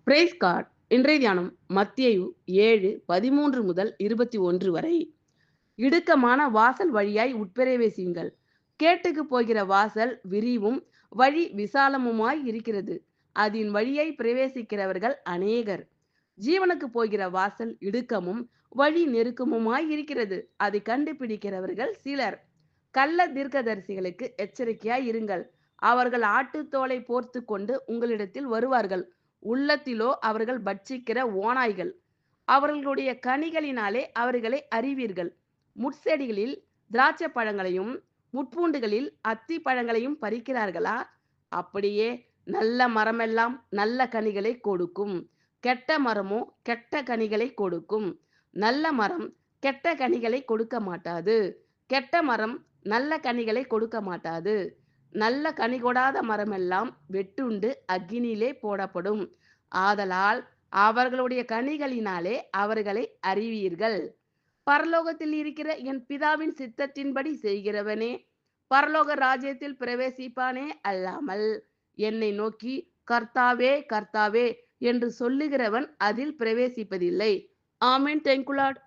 Price card. இன்றைய தியானம் மத்தேயு 7:13 முதல் 21 வரை. இடுக்கமான வாசல் வழியாய் உட்பிரவேசியுங்கள். கேட்டுக்குப் போகிற வாசல் விரிவும் வழி விசாலமுமாய் இருக்கிறது. அதின் வழியாய் பிரவேசிக்கிறவர்கள் அநேகர். ஜீவனுக்கு போகிற வாசல் இடுக்கமும் வழி நெருக்கமுமாய் இருக்கிறது. அதை கண்டுபிடிக்கிறவர்கள் சிலர். கள்ள தீர்க்கதரிசிகளுக்கு எச்சரிக்கையாய் இருங்கள். அவர்கள் ஆட்டுத்தோலை போர்த்து கொண்டு உங்களிடத்தில் வருவார்கள். உள்ளத்திலோ அவர்கள் பட்சிக்கிற ஓநாய்கள். அவர்களுடைய கனிகளினாலே அவர்களை அறிவீர்கள். முட்செடிகளில் திராட்சை பழங்களையும் முட்பூண்டுகளில் அத்தி பழங்களையும் பறிக்கிறார்களா? அப்படியே நல்ல மரமெல்லாம் நல்ல கனிகளை கொடுக்கும். கெட்ட மரமோ கெட்ட கனிகளை கொடுக்கும். நல்ல மரம் கெட்ட கனிகளை கொடுக்க மாட்டாது. கெட்ட மரம் நல்ல கனிகளை கொடுக்க மாட்டாது. நல்ல கனி கொடாத மரமெல்லாம் வெட்டுண்டு அக்கினியிலே போடப்படும். ஆதலால் அவர்களுடைய கனிகளினாலே அவர்களை அறிவீர்கள். பரலோகத்தில் இருக்கிற என் பிதாவின் சித்தத்தின்படி செய்கிறவனே பரலோக ராஜ்யத்தில் பிரவேசிப்பானே அல்லாமல் என்னை நோக்கி கர்த்தாவே கர்த்தாவே என்று சொல்லுகிறவன் அதில் பிரவேசிப்பதில்லை. ஆமென். Thank you Lord.